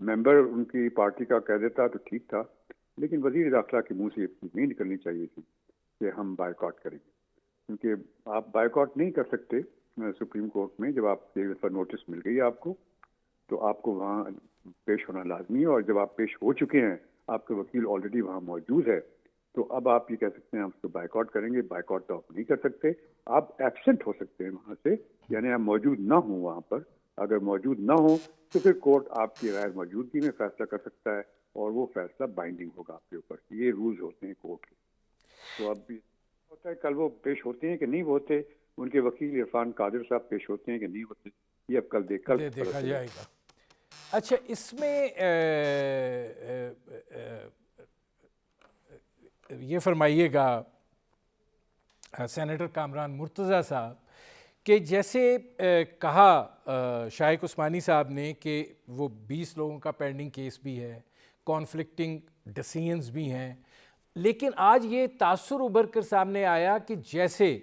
ممبر ان کی پارٹی کا کہہ دیتا تو ٹھیک تھا، لیکن وزیر داخلہ کے منہ سے یہ نہیں نکلنی چاہیے تھی کہ ہم بائیکاٹ کریں گے، کیونکہ آپ بائیکاٹ نہیں کر سکتے سپریم کورٹ میں. جب آپ کی دفعہ نوٹس مل گئی آپ کو تو آپ کو وہاں پیش ہونا لازمی ہے، اور جب آپ پیش ہو چکے ہیں، آپ کے وکیل آلریڈی وہاں موجود ہے، تو اب آپ یہ کہہ سکتے ہیں ہم اس کو بائیکاٹ کریں گے. بائیکاٹ تو آپ نہیں کر سکتے، آپ ایبسنٹ ہو سکتے ہیں وہاں سے، یعنی آپ موجود نہ ہوں وہاں پر. اگر موجود نہ ہوں تو پھر کورٹ آپ کی غیر موجودگی میں فیصلہ کر سکتا ہے، اور وہ فیصلہ بائنڈنگ ہوگا آپ کے اوپر. یہ رولز ہوتے ہیں کورٹ کے. تو اب بھی ہوتا ہے کل وہ پیش ہوتے ہیں کہ نہیں ہوتے، ان کے وکیل عرفان قادر صاحب پیش ہوتے ہیں کہ نہیں ہوتے، یہ اب کل دیکھا جائے گا. اچھا، اس میں یہ فرمائیے گا سینیٹر کامران مرتضیٰ صاحب کہ جیسے کہا شائق عثمانی صاحب نے کہ وہ 20 لوگوں کا پینڈنگ کیس بھی ہے، کانفلکٹنگ ڈیسیژنز بھی ہیں، لیکن آج یہ تاثر ابھر کر سامنے آیا کہ جیسے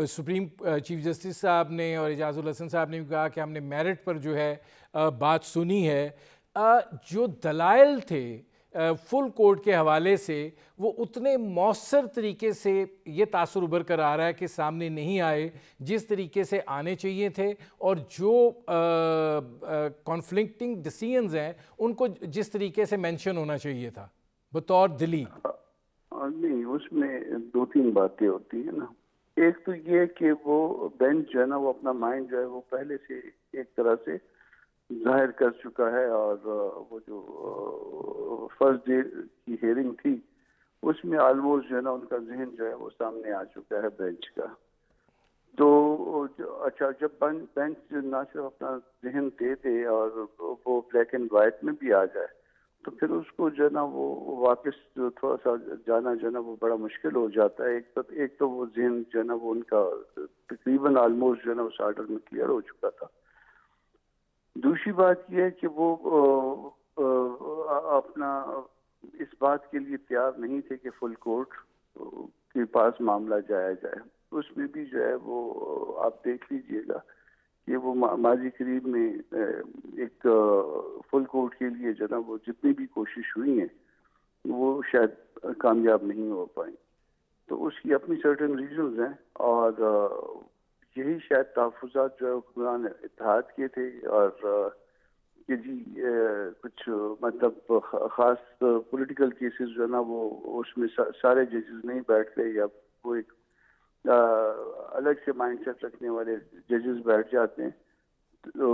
سپریم چیف جسٹس صاحب نے اور اعجاز الحسن صاحب نے بھی کہا کہ ہم نے میرٹ پر جو ہے بات سنی ہے، جو دلائل تھے فل کورٹ کے حوالے سے وہ اتنے مؤثر طریقے سے یہ تاثر ابھر کر آ رہا ہے کہ سامنے نہیں آئے جس طریقے سے آنے چاہیے تھے، اور جو کانفلکٹنگ ڈیسیژنز ہیں ان کو جس طریقے سے مینشن ہونا چاہیے تھا بطور دلی. نہیں، اس میں 2-3 باتیں ہوتی ہیں نا. ایک تو یہ کہ وہ بینچ جو ہے نا وہ اپنا مائنڈ جو ہے وہ پہلے سے ایک طرح سے ظاہر کر چکا ہے، اور وہ جو فرسٹ ڈے کی ہیئرنگ تھی اس میں آلموسٹ جو ہے نا ان کا ذہن جو ہے وہ سامنے آ چکا ہے بینچ کا. تو اچھا، جب بینچ نہ صرف اپنا ذہن دے دے اور وہ بلیک اینڈ وائٹ میں بھی آ جائے تو پھر اس کو جو ہے نا وہ واپس تھوڑا سا جانا جو ہے نا وہ بڑا مشکل ہو جاتا ہے. ایک تو وہ ذہن جو ہے نا وہ ان کا تقریباً آلموسٹ جو ہے نا اس آرڈر میں کلیئر ہو چکا تھا. دوسری بات یہ ہے کہ وہ اپنا اس بات کے لیے تیار نہیں تھے کہ فل کورٹ کے پاس معاملہ جایا جائے. اس میں بھی جو ہے وہ آپ دیکھ لیجئے گا کہ وہ ماضی قریب میں ایک فل کورٹ کے لیے جو نا وہ جتنی بھی کوشش ہوئی ہیں وہ شاید کامیاب نہیں ہو پائیں. تو اس کی اپنی سرٹن ریزنز ہیں، اور یہی شاید تحفظات جو ہے حکمران اتحاد کے تھے، اور کہ جی کچھ مطلب خاص پولیٹیکل کیسز جو ہے نا وہ اس میں سارے ججز نہیں بیٹھتے، یا وہ ایک الگ سے مائنڈ سیٹ رکھنے والے ججز بیٹھ جاتے ہیں. تو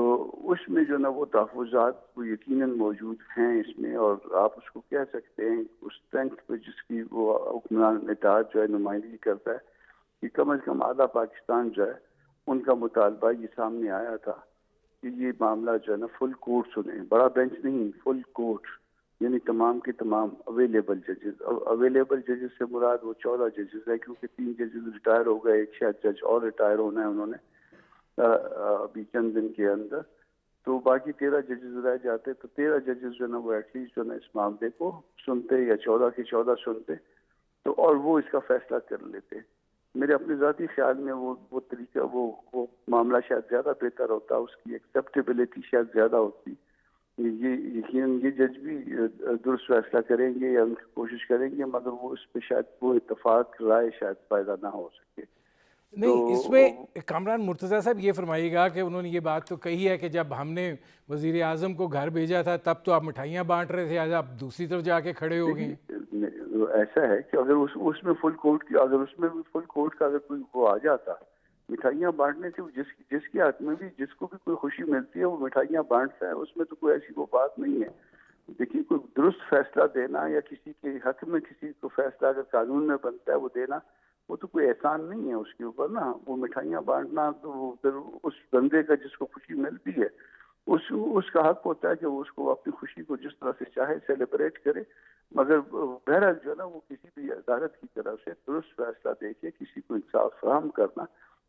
اس میں جو نا وہ تحفظات وہ یقیناً موجود ہیں اس میں، اور آپ اس کو کہہ سکتے ہیں اس اسٹرینتھ پہ جس کی وہ حکمران اتحاد جو ہے نمائندگی کرتا ہے کہ کم از کم آدھا پاکستان جو ہے ان کا مطالبہ یہ سامنے آیا تھا کہ یہ معاملہ جو ہے نا فل کورٹ سنیں. بڑا بینچ نہیں، فل کورٹ، یعنی تمام کے تمام اویلیبل ججز. اویلیبل ججز سے مراد وہ 14 ججز ہے، کیونکہ 3 ججز ریٹائر ہو گئے، ایک شاید جج اور ریٹائر ہونا ہے انہوں نے ابھی چند دن کے اندر. تو باقی 13 ججز رہ جاتے، تو 13 ججز جو ہے نا وہ ایٹ لیسٹ جو ہے نا اس معاملے کو سنتے، یا 14 کے 14 سنتے تو، اور وہ اس کا فیصلہ کر لیتے. میرے اپنے ذاتی خیال میں وہ طریقہ وہ معاملہ شاید زیادہ بہتر ہوتا، اس کی ایکسیپٹیبلٹی شاید زیادہ ہوتی. یہ یقیناً یہ جج بھی درست فیصلہ کریں گے یا ان کی کوشش کریں گے، مگر وہ اس پہ شاید وہ اتفاق رائے شاید پیدا نہ ہو سکے. نہیں، اس میں کامران مرتضیٰ صاحب یہ فرمائیے گا کہ انہوں نے یہ بات تو کہی ہے کہ جب ہم نے وزیر اعظم کو گھر بھیجا تھا تب تو آپ مٹھائیاں بانٹ رہے تھے، آج آپ دوسری طرف جا کے کھڑے ہو گئے. ایسا ہے کہ اگر اس میں فل کورٹ کی، اگر اس میں فل کورٹ کا اگر کوئی وہ آ جاتا مٹھائیاں بانٹنے سے، جس کے ہاتھ میں بھی جس کو بھی کوئی خوشی ملتی ہے وہ مٹھائیاں بانٹتا ہے، اس میں تو کوئی ایسی وہ بات نہیں ہے. دیکھیے، کوئی درست فیصلہ دینا یا کسی کے حق میں کسی کو فیصلہ اگر قانون میں بنتا ہے وہ دینا، وہ تو کوئی احسان نہیں ہے اس کے اوپر نا. وہ مٹھائیاں بانٹنا تو پھر اس بندے کا جس کو خوشی ملتی ہے اس کا حق ہوتا ہے کہ وہ اس کو اپنی خوشی کو جس طرح سے چاہے سیلیبریٹ کرے. مگر بہرحال جو ہے نا وہ کسی بھی عدالت کی طرف سے درست فیصلہ دے کے کسی کو انصاف فراہم کرنا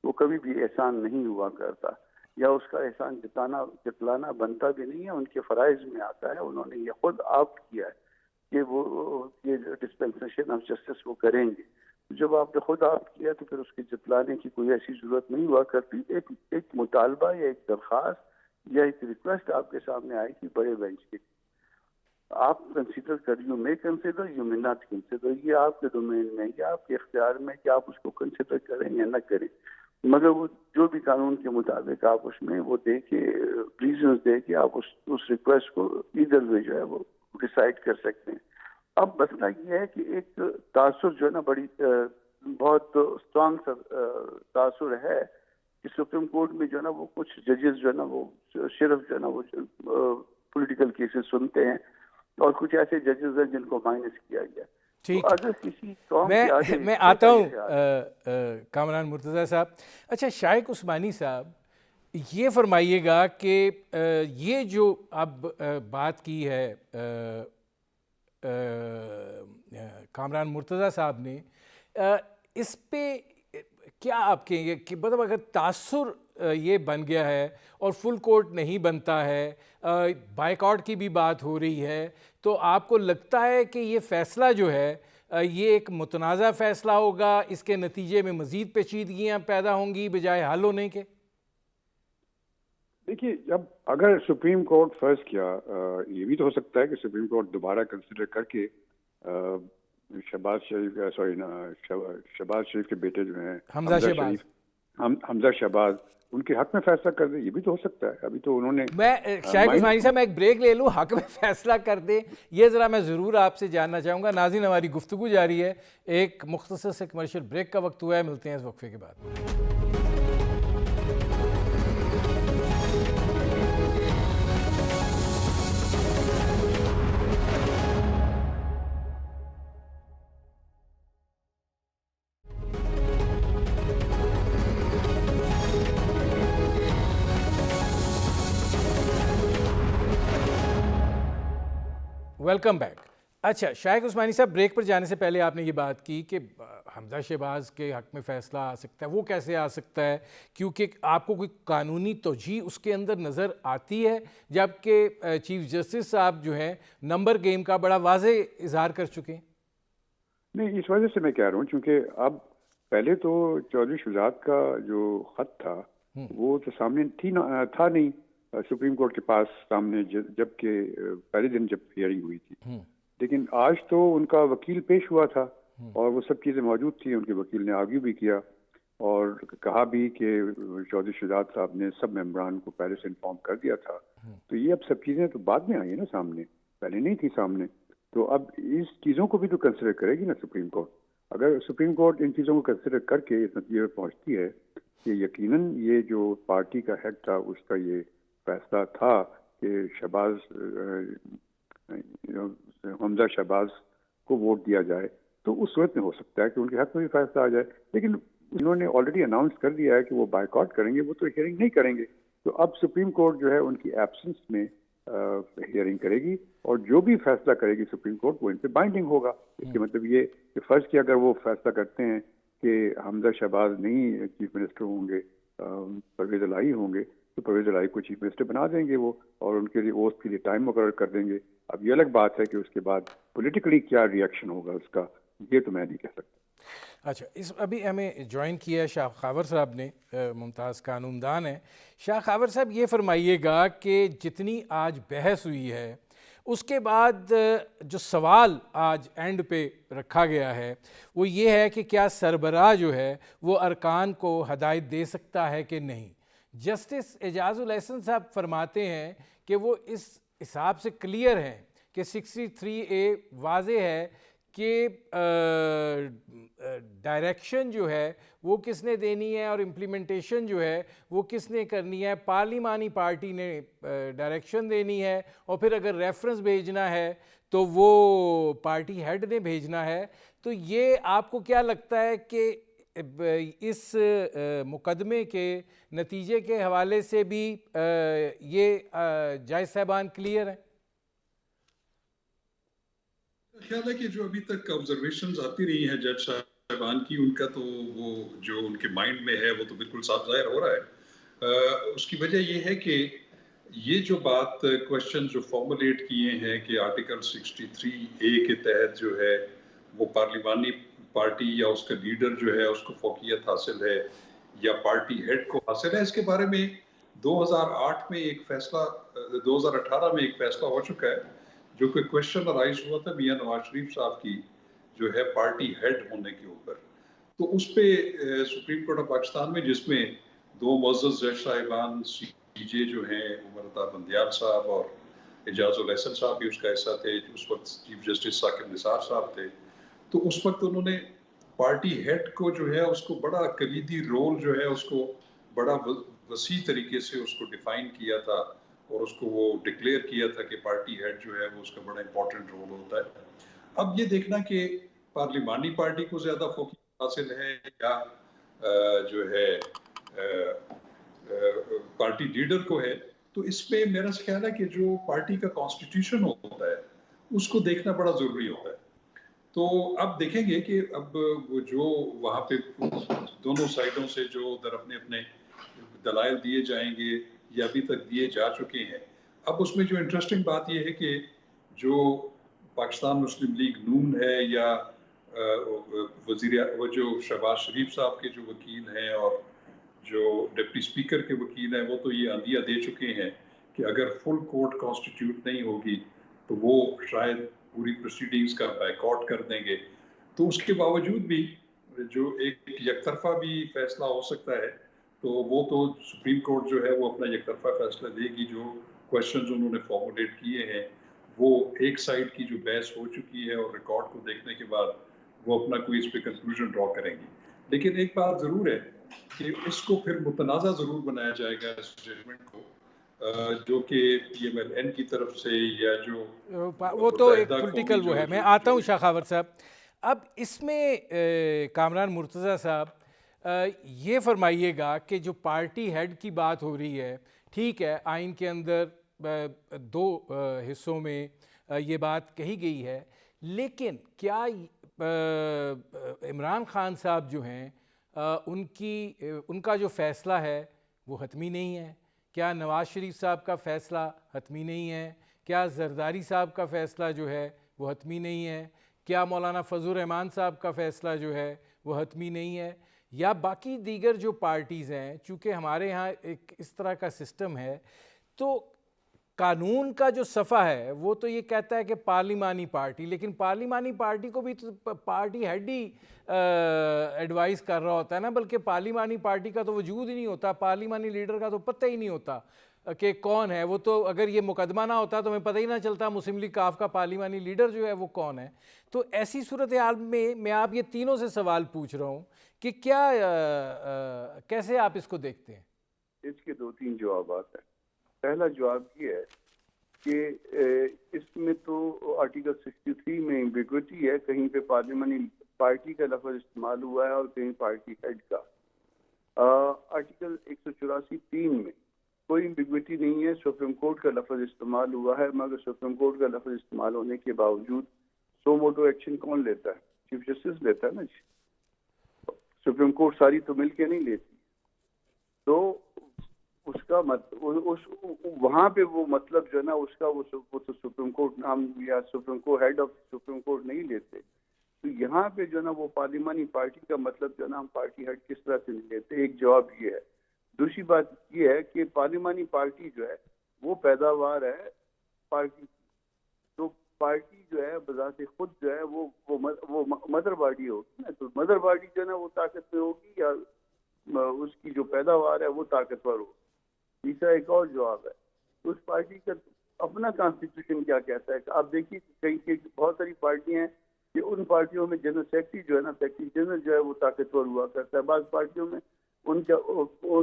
وہ کبھی بھی احسان نہیں ہوا کرتا، یا اس کا احسان جتلانا بنتا بھی نہیں ہے، ان کے فرائض میں آتا ہے. انہوں نے یہ خود آپٹ کیا ہے کہ وہ یہ ڈسپینسیشن آف جسٹس وہ کریں گے. جب آپ نے خود آپٹ کیا تو پھر اس کے جتلانے کی کوئی ایسی ضرورت نہیں ہوا کرتی. ایک مطالبہ یا ایک درخواست یا ایک ریکویسٹ آپ کے سامنے آئی تھی بڑے بینچ کی، آپ کنسیڈر کر، you may consider, you may not consider, یہ آپ کے ڈومین میں، یہ آپ کے اختیار میں کہ آپ اس کو کنسیڈر کریں یا نہ کریں، مگر وہ جو بھی قانون کے مطابق آپ اس میں وہ دے کے ریزنز دے کے آپ اس ریکویسٹ کو ادھر وے جو ہے وہ ڈیسائیڈ کر سکتے ہیں۔ اب مسئلہ یہ ہے کہ ایک تاثر جو ہے نا بڑی بہت اسٹرانگ تاثر ہے کہ سپریم کورٹ میں جو ہے نا وہ کچھ ججز جو ہے نا وہ صرف جو ہے نا وہ پولیٹیکل کیسز سنتے ہیں، اور کچھ ایسے ججز ہیں جن کو مائنس کیا گیا۔ ٹھیک، اگر کسی قوم کے آگے میں آتا ہوں کامران مرتضیٰ صاحب۔ اچھا شائق عثمانی صاحب، یہ فرمائیے گا کہ یہ جو اب بات کی ہے کامران مرتضیٰ صاحب نے، اس پہ کیا آپ کہیں گے کہ مطلب اگر تاثر یہ بن گیا ہے اور فل کورٹ نہیں بنتا ہے، بائیکاٹ کی بھی بات ہو رہی ہے، تو آپ کو لگتا ہے کہ یہ فیصلہ جو ہے یہ ایک متنازع فیصلہ ہوگا، اس کے نتیجے میں مزید پیچیدگیاں پیدا ہوں گی بجائے حل ہونے کے؟ دیکھیے، جب اگر سپریم کورٹ فرض کیا، یہ بھی تو ہو سکتا ہے کہ سپریم کورٹ دوبارہ کنسیڈر کر کے شہباز شریف کے بیٹے جو ہیں حمزہ شہباز، ان کے حق میں فیصلہ کر دے، یہ بھی تو ہو سکتا ہے۔ ابھی تو انہوں نے میں شائق عثمانی صاحب میں ایک بریک لے لوں، حق میں فیصلہ کر دے، یہ ذرا میں ضرور آپ سے جاننا چاہوں گا۔ ناظرین، ہماری گفتگو جاری ہے، ایک مختصر سے کمرشل بریک کا وقت ہوا ہے، ملتے ہیں اس وقفے کے بعد۔ Welcome back. اچھا شائق عثمانی صاحب، بریک پر جانے سے پہلے آپ نے یہ بات کی کہ حمزہ شہباز کے حق میں فیصلہ آ سکتا ہے، وہ کیسے آ سکتا ہے؟ کیونکہ آپ کو کوئی قانونی توجیہ اس کے اندر نظر آتی ہے، جبکہ چیف جسٹس صاحب جو ہیں نمبر گیم کا بڑا واضح اظہار کر چکے ہیں۔ نہیں، اس وجہ سے میں کہہ رہا ہوں چونکہ اب پہلے تو چودھری شہزاد کا جو خط تھا وہ تو سامنے تھا نہیں سپریم کورٹ کے پاس سامنے، جبکہ پہلے دن جب ہیئرنگ ہوئی تھی، لیکن آج تو ان کا وکیل پیش ہوا تھا اور وہ سب چیزیں موجود تھیں۔ ان کے وکیل نے آرگیو بھی کیا اور کہا بھی کہ چودھری شہزاد صاحب نے سب ممبران کو پہلے سے انفارم کر دیا تھا۔ تو یہ اب سب چیزیں تو بعد میں آئی ہیں نا سامنے، پہلے نہیں تھی سامنے، تو اب اس چیزوں کو بھی تو کنسیڈر کرے گی نا سپریم کورٹ۔ اگر سپریم کورٹ ان چیزوں کو کنسیڈر کر کے اس نتیجے پر پہنچتی ہے کہ یقیناً یہ جو پارٹی کا ہیڈ تھا اس کا یہ فیصلہ تھا کہ حمزہ شہباز کو ووٹ دیا جائے، تو اس صورت میں ہو سکتا ہے کہ ان کے حق میں بھی فیصلہ آ جائے۔ لیکن انہوں نے آلریڈی اناؤنس کر دیا ہے کہ وہ بائیکاٹ کریں گے، وہ تو ہیئرنگ نہیں کریں گے، تو اب سپریم کورٹ جو ہے ان کی ایبسنس میں ہیئرنگ کرے گی اور جو بھی فیصلہ کرے گی سپریم کورٹ وہ ان پہ بائنڈنگ ہوگا۔ اس کے مطلب یہ کہ فرض کیا اگر وہ فیصلہ کرتے ہیں کہ حمزہ شہباز نہیں چیف منسٹر ہوں گے، پرویز الہی ہوں گے، تو پرویز الہی کو چیف منسٹر بنا دیں گے وہ، اور ان کے لیے اوتھ کے لیے ٹائم مقرر کر دیں گے۔ اب یہ الگ بات ہے کہ اس کے بعد پولیٹیکلی کیا ریئیکشن ہوگا اس کا، یہ تو میں نہیں کہہ سکتا۔ اچھا، ابھی ہمیں جوائن کیا ہے شاہ خاور صاحب نے، ممتاز قانون دان ہیں۔ شاہ خاور صاحب، یہ فرمائیے گا کہ جتنی آج بحث ہوئی ہے اس کے بعد جو سوال آج اینڈ پہ رکھا گیا ہے وہ یہ ہے کہ کیا سربراہ جو ہے وہ ارکان کو ہدایت دے سکتا ہے کہ نہیں؟ جسٹس اعجاز الاحسن صاحب فرماتے ہیں کہ وہ اس حساب سے کلیئر ہیں کہ 63A واضح ہے کہ ڈائریکشن جو ہے وہ کس نے دینی ہے اور امپلیمنٹیشن جو ہے وہ کس نے کرنی ہے، پارلیمانی پارٹی نے ڈائریکشن دینی ہے، اور پھر اگر ریفرنس بھیجنا ہے تو وہ پارٹی ہیڈ نے بھیجنا ہے۔ تو یہ آپ کو کیا لگتا ہے کہ اس مقدمے کے نتیجے کے حوالے سے بھی یہ جج صاحبان کلیئر ہیں؟ خیال ہے کہ جو ابھی تک آبزرویشنز آتی رہی ہیں جج صاحبان کی، ان کا تو وہ جو ان کے مائنڈ میں ہے وہ تو بالکل صاف ظاہر ہو رہا ہے۔ اس کی وجہ یہ ہے کہ یہ جو بات کوشچن جو فارمولیٹ کیے ہیں کہ آرٹیکل 63A کے تحت جو ہے وہ پارلیمانی پارٹی یا اس کا لیڈر جو ہے اس کو فوقیت حاصل ہے یا پارٹی ہیڈ کو حاصل ہے، اس کے بارے میں 2008 میں ایک فیصلہ 2018 میں ایک فیصلہ ہو چکا ہے جو کہ کوشچن رائز ہوا تھا میاں نواز شریف صاحب کی جو ہے پارٹی ہیڈ ہونے کے اوپر. تو اس پہ سپریم کورٹ آف پاکستان میں جس میں 2 معزز جج صاحبان سی جے جو ہیں عمر عطا بندیال صاحب اور اعجاز الاحسن صاحب بھی اس کا حصہ تھے, اس وقت چیف جسٹس ثاقب نثار صاحب تھے. تو اس وقت انہوں نے پارٹی ہیڈ کو جو ہے اس کو بڑا کلیدی رول جو ہے اس کو بڑا وسیع طریقے سے اس کو ڈیفائن کیا تھا اور اس کو وہ ڈکلیئر کیا تھا کہ پارٹی ہیڈ جو ہے وہ اس کا بڑا امپورٹنٹ رول ہوتا ہے. اب یہ دیکھنا کہ پارلیمانی پارٹی کو زیادہ فوکس حاصل ہے یا جو ہے پارٹی لیڈر کو ہے, تو اس میں میرا خیال ہے کہ جو پارٹی کا کانسٹیٹیوشن ہوتا ہے اس کو دیکھنا بڑا ضروری ہوتا ہے. تو اب دیکھیں گے کہ اب وہ جو وہاں پہ دونوں سائڈوں سے جو ادھر اپنے اپنے دلائل دیے جائیں گے یا ابھی تک دیے جا چکے ہیں, اب اس میں جو انٹرسٹنگ بات یہ ہے کہ جو پاکستان مسلم لیگ نون ہے یا وہ جو شہباز شریف صاحب کے جو وکیل ہیں اور جو ڈپٹی سپیکر کے وکیل ہیں وہ تو یہ عندیہ دے چکے ہیں کہ اگر فل کورٹ کانسٹیٹیوٹ نہیں ہوگی تو وہ شاید پوری پروسیڈنگز کا بائیک آؤٹ کر دیں گے. تو اس کے باوجود بھی جو ایک یک طرفہ بھی فیصلہ ہو سکتا ہے تو وہ تو سپریم کورٹ جو ہے وہ اپنا یک طرفہ فیصلہ دے گی. جو کویشچنز انہوں نے فارمولیٹ کیے ہیں وہ ایک سائڈ کی جو بحث ہو چکی ہے اور ریکارڈ کو دیکھنے کے بعد وہ اپنا کوئی اس پہ کنکلوژن ڈرا کریں گی. لیکن ایک بات ضرور ہے کہ اس کو پھر متنازع ضرور بنایا جائے گا اس ججمنٹ کو, جو کہ پی ایم ایل این کی طرف سے یا جو وہ تو ایک پولیٹیکل وہ ہے. میں آتا ہوں شاخاور صاحب. اب اس میں کامران مرتضیٰ صاحب یہ فرمائیے گا کہ جو پارٹی ہیڈ کی بات ہو رہی ہے, ٹھیک ہے آئین کے اندر 2 حصوں میں یہ بات کہی گئی ہے, لیکن کیا عمران خان صاحب جو ہیں ان کا جو فیصلہ ہے وہ حتمی نہیں ہے؟ کیا نواز شریف صاحب کا فیصلہ حتمی نہیں ہے؟ کیا زرداری صاحب کا فیصلہ جو ہے وہ حتمی نہیں ہے؟ کیا مولانا فضل الرحمان صاحب کا فیصلہ جو ہے وہ حتمی نہیں ہے؟ یا باقی دیگر جو پارٹیز ہیں, چونکہ ہمارے ہاں ایک اس طرح کا سسٹم ہے تو قانون کا جو صفحہ ہے وہ تو یہ کہتا ہے کہ پارلیمانی پارٹی, لیکن پارلیمانی پارٹی کو بھی تو پارٹی ہیڈ ہی ایڈوائز کر رہا ہوتا ہے نا, بلکہ پارلیمانی پارٹی کا تو وجود ہی نہیں ہوتا, پارلیمانی لیڈر کا تو پتہ ہی نہیں ہوتا کہ کون ہے وہ. تو اگر یہ مقدمہ نہ ہوتا تو ہمیں پتہ ہی نہ چلتا مسلم لیگ کاف کا پارلیمانی لیڈر جو ہے وہ کون ہے. تو ایسی صورتحال میں آپ یہ تینوں سے سوال پوچھ رہا ہوں کہ کیا کیسے آپ اس کو دیکھتے ہیں؟ اس کے 2-3 جوابات ہیں. پہلا جواب یہ ہے کہ اس میں تو آرٹیکل 63 میں ایمبیگوٹی ہے, کہیں پہ پارلیمانی پارٹی کا لفظ استعمال ہوا ہے اور کہیں پارٹی ہیڈ کا. آرٹیکل 184(3) میں کوئی ایمبیگوٹی نہیں ہے, سپریم کورٹ کا لفظ استعمال ہوا ہے, مگر سپریم کورٹ کا لفظ استعمال ہونے کے باوجود سو موٹو ایکشن کون لیتا ہے؟ چیف جسٹس لیتا ہے نا جی. سپریم کورٹ ساری تو مل کے نہیں لیتی. تو اس کا وہاں پہ وہ مطلب جو ہے نا اس کا وہ تو سپریم کورٹ نام یا supreme court head of supreme court نہیں لیتے. تو یہاں پہ جو ہے نا وہ پارلیمانی پارٹی کا مطلب جو ہے نا ہم پارٹی ہیڈ کس طرح سے نہیں لیتے. ایک جواب یہ ہے. دوسری بات یہ ہے کہ پارلیمانی پارٹی جو ہے وہ پیداوار ہے پارٹی. تو پارٹی جو ہے بذات خود جو ہے وہ مدر باڈی ہوگی نا, تو مدر باڈی جو ہے نا وہ طاقت میں ہوگی یا اس کی جو پیداوار ہے وہ طاقتور ہوگی. تیسرا ایک اور جواب ہے, اس پارٹی کا اپنا کانسٹیٹیوشن کیا کہتا ہے. آپ دیکھیے کئی بہت ساری پارٹیاں ہیں کہ ان پارٹیوں میں جنرل سیکرٹری جو ہے نا, سیکرٹری جنرل جو ہے وہ طاقتور ہوا کرتا ہے. بعض پارٹیوں میں ان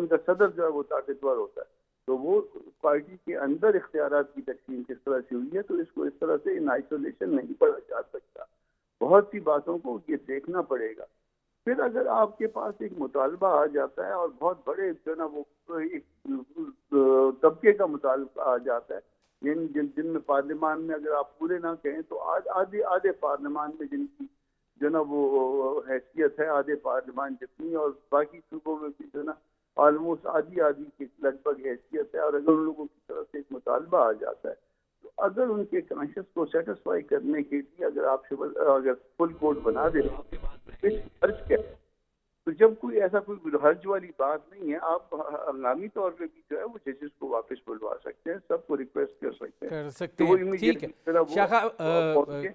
کا صدر جو ہے وہ طاقتور ہوتا ہے. تو وہ پارٹی کے اندر اختیارات کی تقسیم کس طرح سے ہوئی ہے, تو اس کو اس طرح سے ان آئسولیشن نہیں پڑھا جا سکتا. بہت سی باتوں کو یہ دیکھنا پڑے گا. پھر اگر آپ کے پاس ایک مطالبہ آ جاتا ہے اور بہت بڑے جو ہے نا وہ ایک طبقے کا مطالبہ آ جاتا ہے, جن میں پارلیمان میں اگر آپ پورے نہ کہیں تو آدھے پارلیمان میں جن کی جو نا وہ حیثیت ہے, آدھے پارلیمان جتنی, اور باقی صوبوں میں بھی جو نا آلموسٹ آدھی کی لگ بھگ حیثیت ہے. اور اگر ان لوگوں کی طرف سے ایک مطالبہ آ جاتا ہے تو اگر ان کے کانشیس کو سیٹسفائی کرنے کے لیے اگر آپ اگر فل کورٹ بنا دیں خرچ کیا تو جب کوئی ایسا کوئی حرج والی بات نہیں ہے، آپ ہنگامی طور پہ بھی جو ہے وہ ججز کو واپس بلوا سکتے ہیں، سب کو ریکویسٹ کر سکتے ہیں ٹھیک ہے شاہ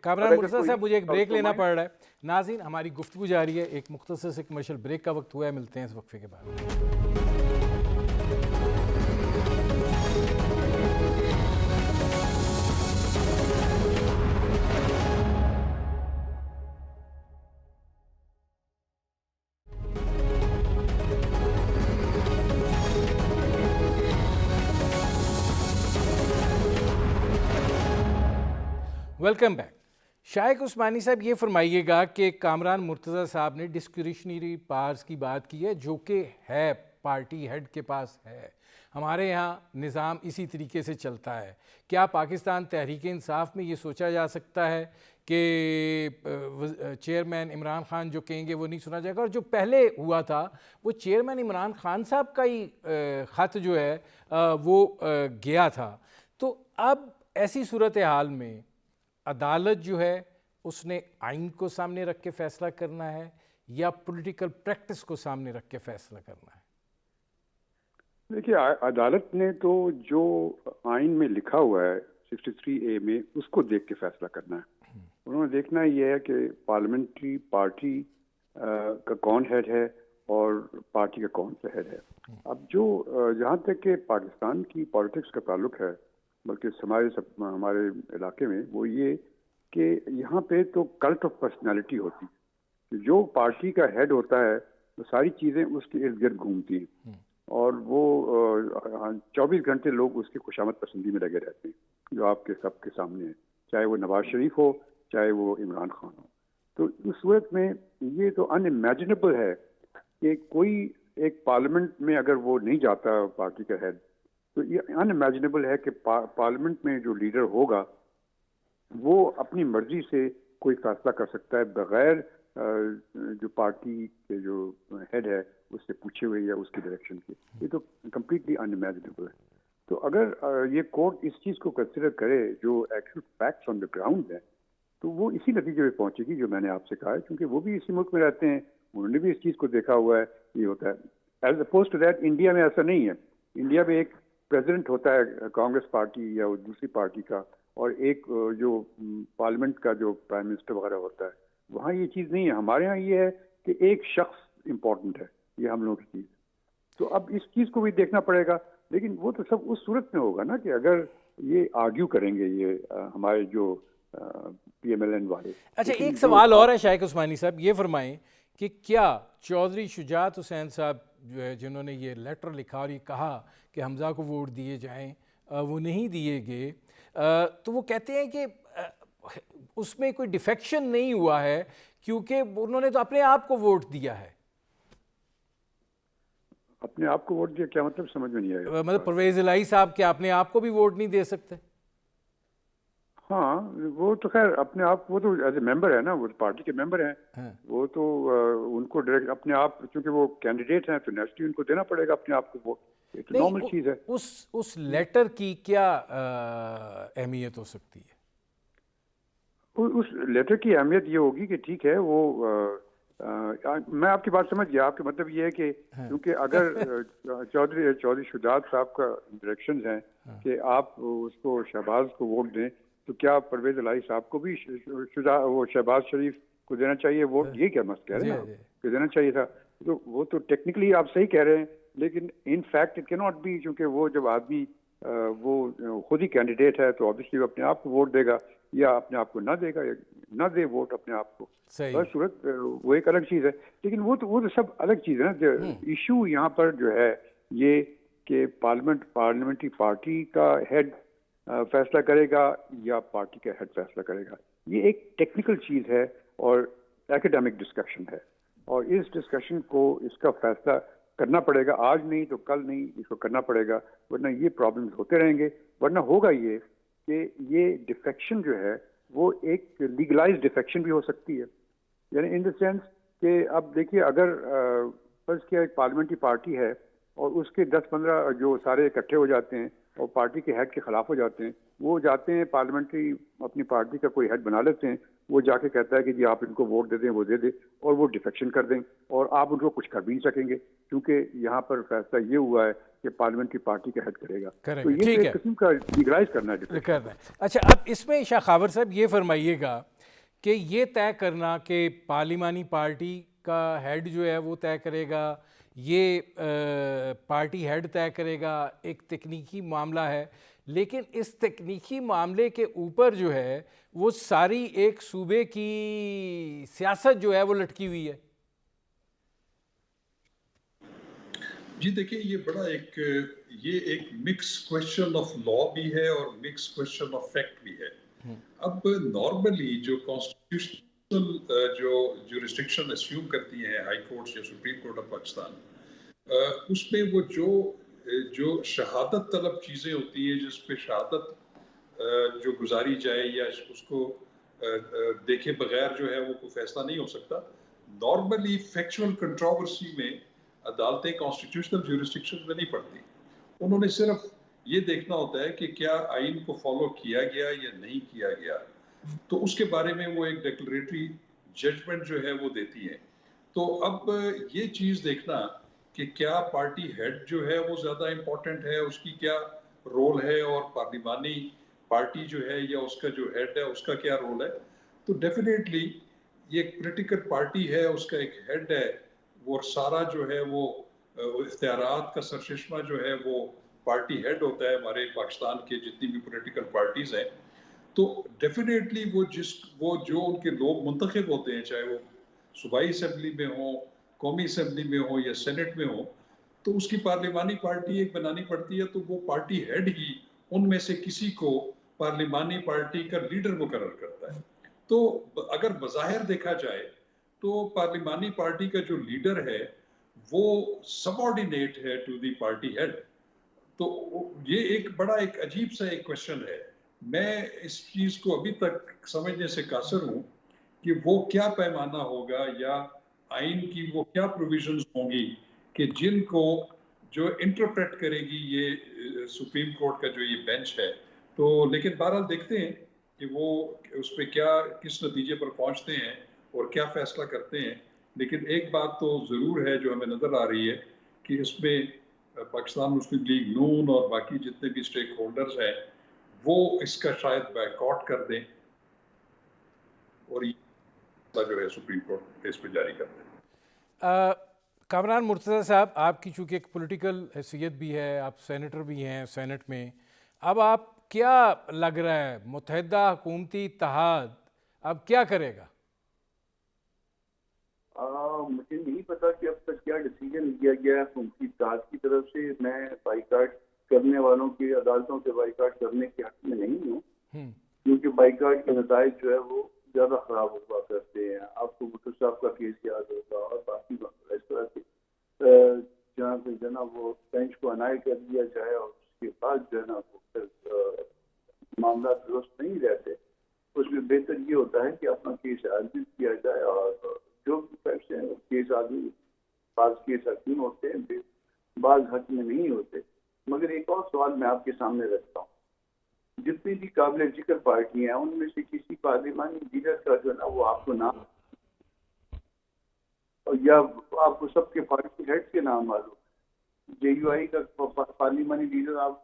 کامران مرتضیٰ صاحب، مجھے ایک بریک لینا پڑ رہا ہے. ناظرین، ہماری گفتگو جاری ہے، ایک مختصر سے کمرشل بریک کا وقت ہوا ہے، ملتے ہیں اس وقفے کے بعد. Welcome back. شائق عثمانی صاحب، یہ فرمائیے گا کہ کامران مرتضیٰ صاحب نے ڈسکریشنری پاورز کی بات کی ہے، جو کہ ہے پارٹی ہیڈ کے پاس ہے. ہمارے یہاں نظام اسی طریقے سے چلتا ہے. کیا پاکستان تحریک انصاف میں یہ سوچا جا سکتا ہے کہ چیئرمین عمران خان جو کہیں گے وہ نہیں سنا جائے گا؟ اور جو پہلے ہوا تھا وہ چیئرمین عمران خان صاحب کا ہی خط جو ہے وہ گیا تھا. تو اب ایسی صورتحال میں عدالت جو ہے اس نے آئین کو سامنے رکھ کے فیصلہ کرنا ہے یا پولیٹیکل پریکٹس کو سامنے رکھ کے فیصلہ کرنا ہے؟ دیکھیے، عدالت نے تو جو آئین میں لکھا ہوا ہے 63A میں، اس کو دیکھ کے فیصلہ کرنا ہے. انہوں نے دیکھنا یہ ہے کہ پارلیمنٹری پارٹی کا کون ہیڈ ہے اور پارٹی کا کون سا ہیڈ ہے. اب جو جہاں تک کہ پاکستان کی پالیٹکس کا تعلق ہے، بلکہ ہمارے علاقے میں، وہ یہ کہ یہاں پہ تو کلٹ آف پرسنالٹی ہوتی ہے. جو پارٹی کا ہیڈ ہوتا ہے وہ ساری چیزیں اس کے ارد گرد گھومتی ہیں، اور وہ 24 گھنٹے لوگ اس کی خوشامد پسندی میں لگے رہتے ہیں، جو آپ کے سب کے سامنے ہے، چاہے وہ نواز شریف ہو چاہے وہ عمران خان ہو. تو اس صورت میں یہ تو ان امیجنیبل ہے کہ کوئی ایک پارلیمنٹ میں اگر وہ نہیں جاتا پارٹی کا ہیڈ، تو یہ ان امیجنیبل ہے کہ پارلیمنٹ میں جو لیڈر ہوگا وہ اپنی مرضی سے کوئی فیصلہ کر سکتا ہے بغیر جو پارٹی کے جو ہیڈ ہے اس سے پوچھے ہوئے یا اس کی ڈائریکشن کے. یہ تو کمپلیٹلی ان امیجنیبل ہے. تو اگر یہ کورٹ اس چیز کو کنسیڈر کرے جو actual facts on the ground ہے، تو وہ اسی نتیجے پہ پہنچے گی جو میں نے آپ سے کہا ہے، کیونکہ وہ بھی اسی ملک میں رہتے ہیں، انہوں نے بھی اس چیز کو دیکھا ہوا ہے. یہ ہوتا ہے as oppose to that. India میں ایسا نہیں ہے. انڈیا میں ایک پریزیڈنٹ ہوتا ہے کانگریس پارٹی یا دوسری پارٹی کا، اور ایک جو پارلیمنٹ کا جو پرائم منسٹر وغیرہ ہوتا ہے. وہاں یہ چیز نہیں ہے. ہمارے ہاں یہ ہے کہ ایک شخص امپورٹنٹ ہے، یہ ہم لوگوں کی چیز. تو اب اس چیز کو بھی دیکھنا پڑے گا، لیکن وہ تو سب اس صورت میں ہوگا نا کہ اگر یہ آرگیو کریں گے یہ ہمارے جو پی ایم ایل این والے. اچھا، ایک سوال اور ہے شائق عثمانی صاحب، یہ فرمائیں کہ کیا چودھری شجاعت حسین صاحب جو ہے، جنہوں نے یہ لیٹر لکھا اور یہ کہا کہ حمزہ کو ووٹ دیے جائیں، وہ نہیں دیے گئے، تو وہ کہتے ہیں کہ اس میں کوئی ڈیفیکشن نہیں ہوا ہے کیونکہ انہوں نے تو اپنے آپ کو ووٹ دیا ہے. اپنے آپ کو ووٹ دیا کیا مطلب؟ سمجھ میں نہیں آیا. مطلب پرویز الہی صاحب کیا اپنے آپ کو بھی ووٹ نہیں دے سکتے؟ ہاں، وہ تو خیر اپنے آپ، وہ تو ایز اے ممبر ہے نا، وہ پارٹی کے ممبر ہیں. وہ تو ان کو ڈائریکٹ اپنے آپ، چونکہ وہ کینڈیڈیٹ ہیں تو نیچرلی ان کو دینا پڑے گا اپنے آپ کو ووٹ. یہ تو نارمل چیز ہے. اس لیٹر کی کیا اہمیت ہو سکتی ہے؟ اس لیٹر کی اہمیت یہ ہوگی کہ ٹھیک ہے، وہ میں آپ کی بات سمجھ گیا. آپ کا مطلب یہ ہے کہ کیونکہ اگر چودھری شجاعت صاحب کا ڈائریکشنز ہیں کہ آپ اس کو شہباز کو ووٹ دیں، تو کیا پرویز الہی صاحب کو بھی وہ شہباز شریف کو دینا چاہیے ووٹ؟ یہ کیا مست کہہ رہے ہیں کہ دینا چاہیے تھا. تو وہ تو ٹیکنیکلی آپ صحیح کہہ رہے ہیں، لیکن ان فیکٹ اٹ کی ناٹ بی، کیونکہ وہ جب آدمی وہ خود ہی کینڈیڈیٹ ہے تو آبویسلی وہ اپنے آپ کو ووٹ دے گا یا اپنے آپ کو نہ دے گا، یا نہ دے ووٹ اپنے آپ کو. بس صورت وہ ایک الگ چیز ہے. لیکن وہ تو سب الگ چیز ہے نا. ایشو یہاں پر جو ہے یہ کہ پارلیمنٹری پارٹی کا ہیڈ فیصلہ کرے گا یا پارٹی کا ہیڈ فیصلہ کرے گا. یہ ایک ٹیکنیکل چیز ہے اور ایکیڈیمک ڈسکشن ہے، اور اس ڈسکشن کو اس کا فیصلہ کرنا پڑے گا. آج نہیں تو کل نہیں، اس کو کرنا پڑے گا، ورنہ یہ پرابلمز ہوتے رہیں گے. ورنہ ہوگا یہ کہ یہ ڈیفیکشن جو ہے وہ ایک لیگلائز ڈیفیکشن بھی ہو سکتی ہے. یعنی ان دا سینس کہ اب دیکھیے، اگر فرض کیا ایک پارلیمنٹری پارٹی ہے اور اس کے 10-15 جو سارے اکٹھے ہو جاتے ہیں اور پارٹی کے ہیڈ کے خلاف ہو جاتے ہیں، وہ جاتے ہیں پارلیمنٹری اپنی پارٹی کا کوئی ہیڈ بنا لیتے ہیں, وہ جا کے کہتا ہے کہ جی آپ ان کو ووٹ دے دیں, وہ دے دیں, اور وہ ڈیفیکشن کر دیں, اور آپ ان کو کچھ کر بھی نہیں سکیں گے کیونکہ یہاں پر فیصلہ یہ ہوا ہے کہ پارلیمنٹری پارٹی کا ہیڈ کرے گا. تو یہ ٹھیک ہے, ایک قسم کا لیگلائز کرنا ہے. اچھا, اب اس میں شاہ خاور صاحب یہ فرمائیے گا کہ یہ طے کرنا کہ پارلیمانی پارٹی کا ہیڈ جو ہے وہ طے کرے گا, یہ پارٹی ہیڈ طے کرے گا, ایک تکنیکی معاملہ ہے, لیکن اس تکنیکی معاملے کے اوپر جو ہے وہ ساری ایک صوبے کی سیاست جو ہے وہ لٹکی ہوئی ہے. جی دیکھیں, یہ ایک مکس کوشچن آف لا بھی ہے اور مکس کوشچن آف فیکٹ بھی ہے. اب نارملی جو کانسٹیٹیوشنل جو ریسٹرکشن اسیوم کرتی ہیں ہائی کورٹ یا سپریم کورٹ آف پاکستان, اس میں وہ جو شہادت طلب چیزیں ہوتی ہیں, جس پہ شہادت جو گزاری جائے یا اس کو دیکھے بغیر جو ہے وہ کوئی فیصلہ نہیں ہو سکتا. نارملی فیکچوئل کنٹروورسی میں عدالتیں کانسٹیٹیوشنل جیورسڈکشن میں نہیں پڑتی. انہوں نے صرف یہ دیکھنا ہوتا ہے کہ کیا آئین کو فالو کیا گیا یا نہیں کیا گیا, تو اس کے بارے میں وہ ایک ڈیکلریٹری ججمنٹ جو ہے وہ دیتی ہے. تو اب یہ چیز دیکھنا کہ کیا پارٹی ہیڈ جو ہے وہ زیادہ امپورٹنٹ ہے, اس کی کیا رول ہے, اور پارلیمانی پارٹی جو ہے یا اس کا جو ہیڈ ہے اس کا کیا رول ہے, تو ڈیفینیٹلی یہ ایک پولیٹیکل پارٹی ہے, اس کا ایک ہیڈ ہے, وہ سارا جو ہے وہ اختیارات کا سرچشمہ جو ہے وہ پارٹی ہیڈ ہوتا ہے ہمارے پاکستان کے جتنی بھی پولیٹیکل پارٹیز ہیں. تو ڈیفینیٹلی وہ جو ان کے لوگ منتخب ہوتے ہیں, چاہے وہ صوبائی اسمبلی میں ہوں, قومی اسمبلی میں ہوں یا سینٹ میں ہوں, تو اس کی پارلیمانی پارٹی ایک بنانی پڑتی ہے. تو وہ پارٹی ہیڈ ہی ان میں سے کسی کو پارلیمانی پارٹی کا لیڈر مقرر کرتا ہے. تو اگر بظاہر دیکھا جائے تو پارلیمانی پارٹی کا جو لیڈر ہے وہ سب آرڈینیٹ ہے ٹو دی پارٹی ہیڈ. تو یہ ایک عجیب سا ایک کوشچن ہے. میں اس چیز کو ابھی تک سمجھنے سے قاصر ہوں کہ وہ کیا پیمانہ ہوگا یا آئین کی وہ کیا پروویژنز ہوں گی کہ جن کو جو انٹرپریٹ کرے گی یہ سپریم کورٹ کا جو یہ بینچ ہے. تو لیکن بہرحال دیکھتے ہیں کہ وہ اس پہ کیا کس نتیجے پر پہنچتے ہیں اور کیا فیصلہ کرتے ہیں. لیکن ایک بات تو ضرور ہے جو ہمیں نظر آ رہی ہے کہ اس میں پاکستان مسلم لیگ نون اور باقی جتنے بھی اسٹیک ہولڈرز ہیں وہ اس کا شاید بائیکاٹ کر دیں اور یہ جو ہے سپریم کورٹ اس پہ جاری کر دیں. کامران مرتضیٰ صاحب, آپ کی چونکہ ایک پولیٹیکل حیثیت بھی ہے, آپ سینیٹر بھی ہیں سینٹ میں, اب آپ کیا لگ رہا ہے متحدہ حکومتی اتحاد اب کیا کرے گا؟ مجھے نہیں پتا کہ اب تک کیا ڈیسیجن لیا گیا ہے حکومتی اتحاد کی طرف سے. میں بائیکاٹ کرنے والوں کی عدالتوں سے بائیکاٹ کرنے کے حق میں نہیں ہوں, کیونکہ بائیکاٹ کے نتائج جو ہے وہ زیادہ خراب ہوا کرتے ہیں. آپ کو بھٹو صاحب کا کیس یاد ہوگا اور باقی اس طرح کے جہاں پہ جو ہے نا وہ بینچ کو انائے کر دیا جائے اور اس کے بعد جو ہے نا وہ معاملات درست نہیں رہتے. اس میں بہتر یہ ہوتا ہے کہ اپنا کیس عادل کیا جائے اور جو بھی فیکٹس ہیں کیس آدمی, بعض کیس حق ہوتے ہیں بعض حق میں نہیں ہوتے. مگر ایک اور سوال میں آپ کے سامنے رکھتا ہوں, جتنی بھی قابل ذکر پارٹی ہیں ان میں سے کسی پارلیمانی لیڈر کا جو ہے نا وہ آپ کو نام یا آپ کو سب کے پارٹی ہیڈ کے نام معلوم. جے یو آئی کا پارلیمانی لیڈر آپ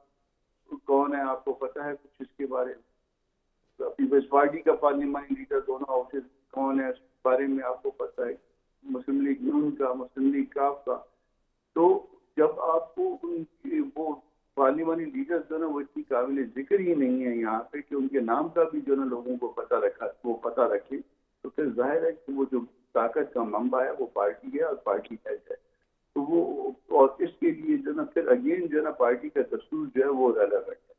کون ہے, آپ کو پتہ ہے کچھ اس کے بارے میں؟ پیپلز پارٹی کا پارلیمانی لیڈر دونوں ہاؤسز کون ہے اس بارے میں آپ کو پتہ ہے؟ مسلم لیگ نون کا, مسلم لیگ کاف کا. تو جب آپ کو ان کی وہ پارلیمانی لیڈر جو ہے نا وہ اتنی قابل ذکر ہی نہیں ہے یہاں پہ کہ ان کے نام کا بھی جو ہے نا لوگوں کو پتہ رکھے, تو پھر ظاہر ہے کہ وہ جو طاقت کا منبع ہے وہ پارٹی ہے اور پارٹی ہیڈ ہے. تو وہ اور اس کے لیے جو ہے نا پھر اگین جو ہے نا پارٹی کا دستور جو ہے وہ ریلیونٹ ہے.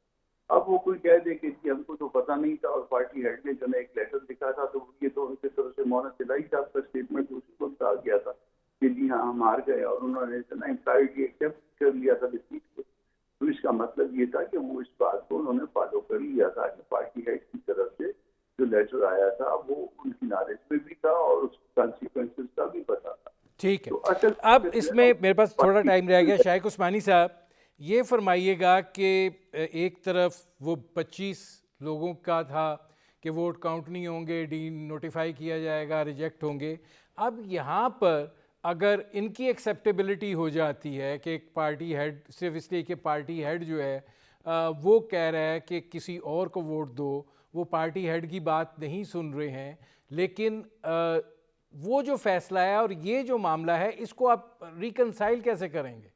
اب وہ کوئی کہہ دے کہ ہم کو تو پتہ نہیں تھا اور پارٹی ہیڈ نے جو ہے ایک لیٹر لکھا تھا تو یہ تو ان کی طرف سے مولانا سلائی صاحب کا اسٹیٹمنٹ اسی وقت آ گیا تھا کہ جی ہاں ہم ہار گئے, اور انہوں نے جو ہے نا امپلائڈلی ایکسیپٹ کر لیا تھا ڈیفیٹ کو. تو اس کا مطلب یہ تھا کہ وہ اس بات کو انہوں نے فالو کر لیا تھا کہ پارٹی ہیڈ کی طرف سے جو لیٹر آیا تھا وہ ان کی نالج میں بھی تھا اور اس کانسیکوینسز کا بھی پتا تھا. ٹھیک ہے, اب اس میں میرے پاس تھوڑا ٹائم رہ گیا. شائق عثمانی صاحب, یہ فرمائیے گا کہ ایک طرف وہ 25 لوگوں کا تھا کہ ووٹ کاؤنٹ نہیں ہوں گے، ڈی نوٹیفائی کیا جائے گا، ریجیکٹ ہوں گے. اب یہاں پر اگر ان کی ایکسیپٹیبلٹی ہو جاتی ہے کہ ایک پارٹی ہیڈ صرف اس لیے کہ پارٹی ہیڈ جو ہے وہ کہہ رہا ہے کہ کسی اور کو ووٹ دو، وہ پارٹی ہیڈ کی بات نہیں سن رہے ہیں، لیکن وہ جو فیصلہ ہے اور یہ جو معاملہ ہے اس کو آپ ریکنسائل کیسے کریں گے؟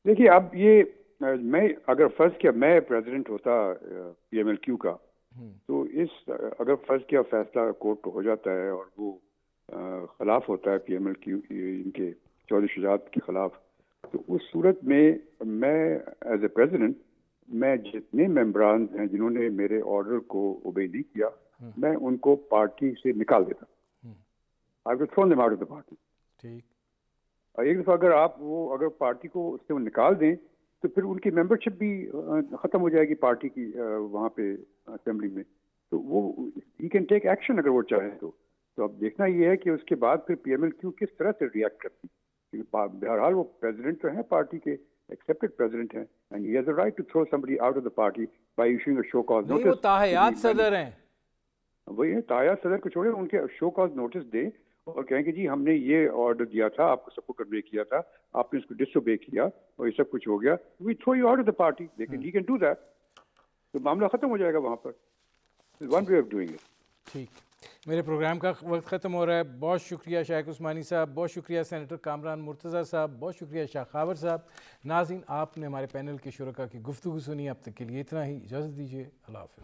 دیکھیے اب یہ میں اگر فرض کیا میں پریزیڈنٹ ہوتا پی ایم ایل کیو کا، تو اگر فرض کیا فیصلہ کورٹ ہو جاتا ہے اور وہ خلاف ہوتا ہے پی ایم ایل کیو ان کے چودھری شجاعت کے خلاف، تو اس صورت میں ایز اے پریزیڈنٹ میں جتنے ممبران ہیں جنہوں نے میرے آرڈر کو اوبے نہیں کیا، میں ان کو پارٹی سے نکال دیتا. I will throw them out of the party. ٹھیک. اور ایک دفعہ اگر پارٹی کو اس سے نکال دیں تو پھر ان کی ممبرشپ بھی ختم ہو جائے گی پارٹی کی وہاں پہ اسمبلی میں. تو وہ ہی کین ٹیک ایکشن اگر وہ چاہیں تو. اب دیکھنا یہ ہے کہ اس کے بعد پھر پی ایم ایل کیو کس طرح سے ریئیکٹ کرتی، کیونکہ بہرحال وہ پریزیڈنٹ تو ہیں پارٹی کے، ایکسیپٹڈ پریزیڈنٹ ہیں، and he has a right to throw somebody out of the party by issuing a show cause notice. وہ تاحیات صدر ہیں. وہی ہے تاحیات صدر کو چھوڑے، ان کے شو کاز نوٹس دیں اور کہیں کہ جی ہم نے یہ آرڈر دیا تھا، آپ کو سب کو کنوے کیا تھا، آپ نے اس کو ڈس اوبے کیا اور یہ سب کچھ ہو گیا، we threw you out of the party. لیکن ہی کین ڈو دیٹ، تو معاملہ ختم ہو جائے گا وہاں پر. One way of doing it. ٹھیک. میرے پروگرام کا وقت ختم ہو رہا ہے. بہت شکریہ شائق عثمانی صاحب، بہت شکریہ سینیٹر کامران مرتضیٰ صاحب، بہت شکریہ شاہ خاور صاحب. ناظرین، آپ نے ہمارے پینل کے شرکاء کی گفتگو سنی. اب تک کے لیے اتنا ہی. اجازت دیجیے. اللہ حافظ.